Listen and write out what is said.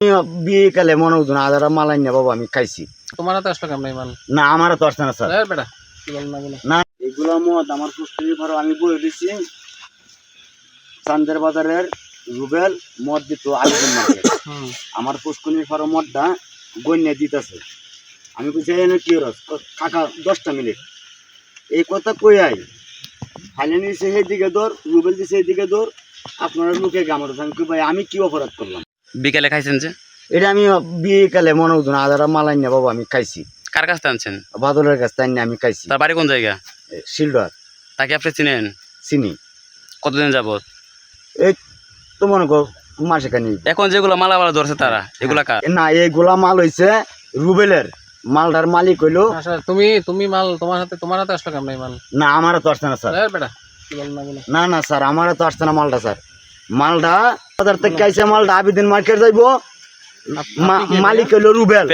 বিকালে মনে হতো না আদারা মালাই না বাবা আমি খাইছি। তোমার তো আসলো কেমন মাল? না আমার তো আসছে না স্যার। বেটা কি বল না বলো না এগুলো মদ আমার পুষ্টির ঘর আমি বলে দিচ্ছি চান্দের বাজারের রুবেল মদ দিত আবেদন মার্কেট আমার পুষ্কুনির ফারো মদটা গন্যা দিতেছে। আমি বলছি এনে কি রস কাকা 10টা মিনিট এই কথা কই আই ফাইলে নিয়েছে সেইদিকে দৌড় রুবেল দিছে এইদিকে দৌড় আপনারা লোকে গামার ভাই আমি কি অপরাধ করলাম? বিকেলে খাইছেন যে? এটা আমি বিকালে মনে হতো না আদারা মালাই না বাবা আমি খাইছি। কার কাছ থেকে আনছেন? বাদলের কাছ থেকে আমি খাইছি। তার বাড়ি কোন জায়গা? শিলডার। তাকে আপনি চিনেন? চিনি। কতদিন যাবত? এই তো মনে কর মাসে খানি। এখন যেগুলো মালামাল ধরছে তারা এগুলা কার? না এইগুলা মাল হইছে রুবেলের। মালটার মালিক হইলো। তুমি মাল তোমার হাতে আসলো কেমন মাল? না আমার তো আসছে না স্যার। বেটা কি বল না বলো না না স্যার আমার তো আসছে না মালটা স্যার। মালটা বাজার থেকে আইছে মালটা আবেদন মার্কেট যাইবো মালিক হইলো রুবেল।